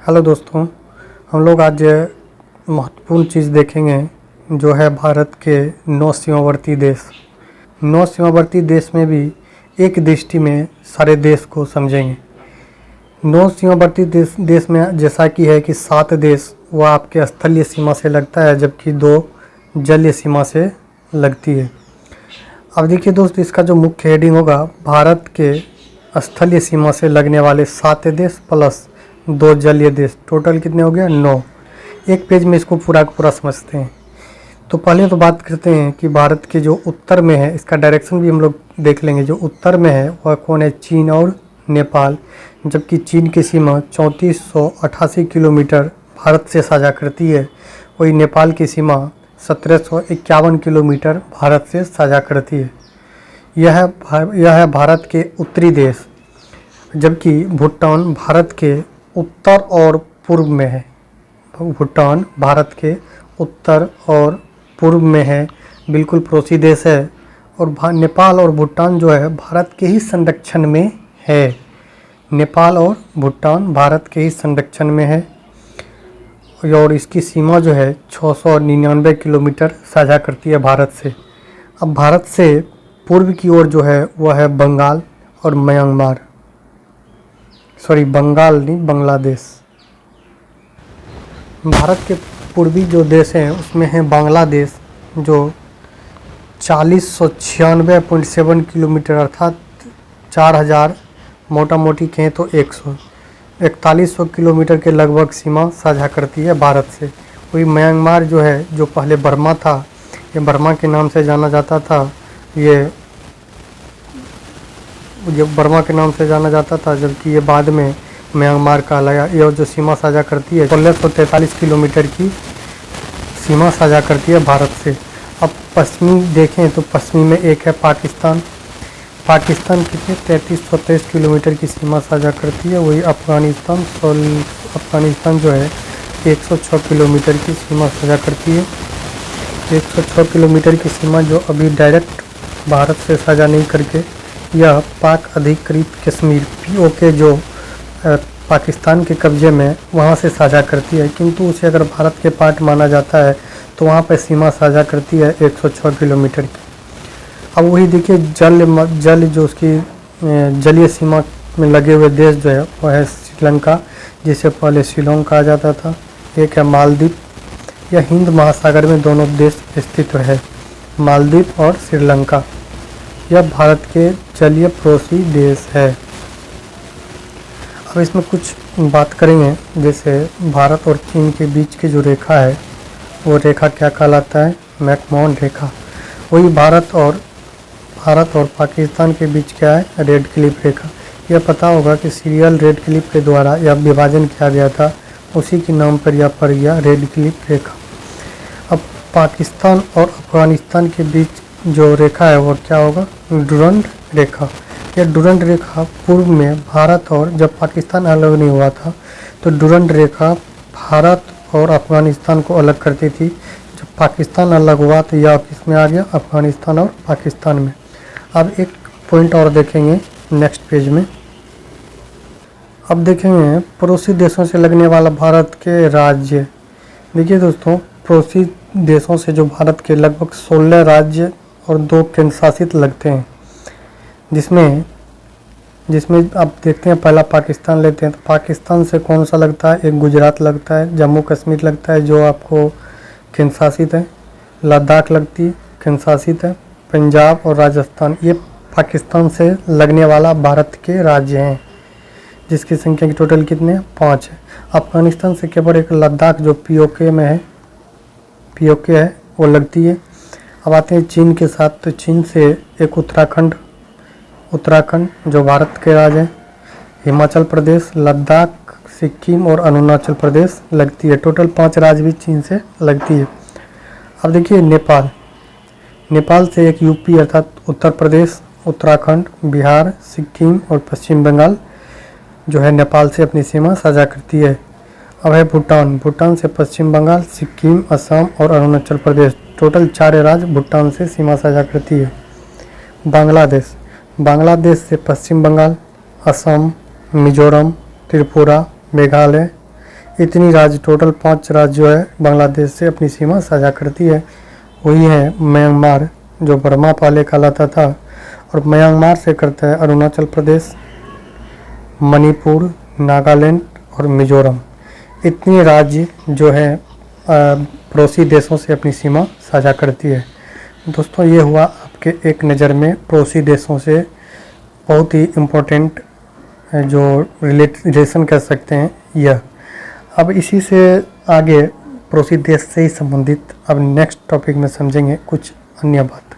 Hello दोस्तों, हम लोग आज महत्वपूर्ण चीज़ देखेंगे जो है भारत के 9 सीमावर्ती देश। 9 सीमावर्ती देश में भी एक दृष्टि में सारे देश को समझेंगे। 9 सीमावर्ती देश में जैसा कि है कि 7 देश वह आपके स्थलीय सीमा से लगता है, जबकि 2 जलीय सीमा से लगती है। अब देखिए दोस्त, इसका जो मुख्य हेडिंग होगा, भारत के स्थलीय सीमा से लगने वाले 7 देश प्लस 2 जलीय देश, टोटल कितने हो गया? 9। एक पेज में इसको पूरा का पूरा समझते हैं। तो पहले तो बात करते हैं कि भारत के जो उत्तर में है, इसका डायरेक्शन भी हम लोग देख लेंगे। जो उत्तर में है वह कौन है? चीन और नेपाल, जबकि चीन की सीमा 3488 किलोमीटर भारत से साझा करती है। वही नेपाल की सीमा 1751 किलोमीटर भारत से साझा करती है। यह है भारत के उत्तरी देश, जबकि भूटान भारत के उत्तर और पूर्व में है। भूटान भारत के उत्तर और पूर्व में है, बिल्कुल पड़ोसी देश है। और नेपाल और भूटान जो है भारत के ही संरक्षण में है। नेपाल और भूटान भारत के ही संरक्षण में है और इसकी सीमा जो है 699 किलोमीटर साझा करती है भारत से। अब भारत से पूर्व की ओर जो है वह है बंगाल और म्यांमार, बंगाल नहीं, बांग्लादेश। भारत के पूर्वी जो देश हैं उसमें है बांग्लादेश, जो 4096.7 किलोमीटर अर्थात 4000 मोटा मोटी कहें तो 4100 किलोमीटर के लगभग सीमा साझा करती है भारत से। वही म्यांमार जो है, जो पहले बर्मा था, ये बर्मा के नाम से जाना जाता था, ये बर्मा के नाम से जाना जाता था, जबकि ये बाद में म्यांमार कहलाया। यह जो सीमा साझा करती है 1643 किलोमीटर की सीमा साझा करती है भारत से। अब पश्चिमी देखें तो पश्चिमी में एक है पाकिस्तान। पाकिस्तान कितने 3323 किलोमीटर की सीमा साझा करती है। वही अफगानिस्तान जो है 106 किलोमीटर की सीमा साझा करती है। 106 किलोमीटर की सीमा जो अभी डायरेक्ट भारत से साझा नहीं करके यह पाक अधिकृत कश्मीर POK जो पाकिस्तान के कब्जे में वहाँ से साझा करती है, किंतु उसे अगर भारत के पार्ट माना जाता है तो वहाँ पर सीमा साझा करती है 106 किलोमीटर की। अब वही देखिए जल जो उसकी जलीय सीमा में लगे हुए देश जो है वह है श्रीलंका, जिसे पहले शिलोंग कहा जाता था। एक है मालदीव, यह हिंद महासागर में दोनों देश स्थित है, मालदीव और श्रीलंका। यह भारत के जलीय पड़ोसी देश है। अब इसमें कुछ बात करेंगे, जैसे भारत और चीन के बीच की जो रेखा है वो रेखा क्या कहलाता है? मैकमोहन रेखा। वही भारत और पाकिस्तान के बीच क्या है? रेड क्लिफ रेखा। यह पता होगा कि सीरियल रेड क्लिफ के द्वारा यह विभाजन किया गया था, उसी के नाम पर यह पड़ गया रेड क्लिफ रेखा। अब पाकिस्तान और अफगानिस्तान के बीच जो रेखा है वो क्या होगा? डुरंड रेखा। यह डुरंड रेखा पूर्व में भारत और जब पाकिस्तान अलग नहीं हुआ था तो डुरंड रेखा भारत और अफगानिस्तान को अलग करती थी। जब पाकिस्तान अलग हुआ तो यह किस में आ गया? अफगानिस्तान और पाकिस्तान में। अब एक पॉइंट और देखेंगे नेक्स्ट पेज में। अब देखेंगे पड़ोसी देशों से लगने वाला भारत के राज्य। देखिए दोस्तों, पड़ोसी देशों से जो भारत के लगभग 16 राज्य और 2 केंद्र शासित लगते हैं, जिसमें आप देखते हैं पहला पाकिस्तान लेते हैं तो पाकिस्तान से कौन सा लगता है? एक गुजरात लगता है, जम्मू कश्मीर लगता है जो आपको केंद्र शासित है, लद्दाख लगती है केंद्र शासित है, पंजाब और राजस्थान ये पाकिस्तान से लगने वाला भारत के राज्य हैं, जिसकी संख्या की टोटल कितने? 5 है। अफगानिस्तान से केवल एक लद्दाख जो POK में है, POK है, वो लगती है। अब आते हैं चीन के साथ, तो चीन से एक उत्तराखंड जो भारत के राज्य है, हिमाचल प्रदेश, लद्दाख, सिक्किम और अरुणाचल प्रदेश लगती है। टोटल 5 राज्य भी चीन से लगती है। अब देखिए नेपाल से एक UP अर्थात उत्तर प्रदेश, उत्तराखंड, बिहार, सिक्किम और पश्चिम बंगाल जो है नेपाल से अपनी सीमा साझा करती है। अब है भूटान से पश्चिम बंगाल, सिक्किम, असम और अरुणाचल प्रदेश, टोटल 4 राज्य भूटान से सीमा साझा करती है। बांग्लादेश से पश्चिम बंगाल, असम, मिजोरम, त्रिपुरा, मेघालय, इतनी राज्य टोटल 5 राज्य जो है बांग्लादेश से अपनी सीमा साझा करती है। वही है म्यांमार, जो बर्मा पहले कहलाता था, और म्यांमार से करता है अरुणाचल प्रदेश, मणिपुर, नागालैंड और मिजोरम। इतनी राज्य जो है पड़ोसी देशों से अपनी सीमा साझा करती है। दोस्तों, ये हुआ आपके एक नज़र में पड़ोसी देशों से बहुत ही इम्पोर्टेंट जो रिलेशन कह सकते हैं यह। अब इसी से आगे पड़ोसी देश से ही संबंधित अब नेक्स्ट टॉपिक में समझेंगे कुछ अन्य बात।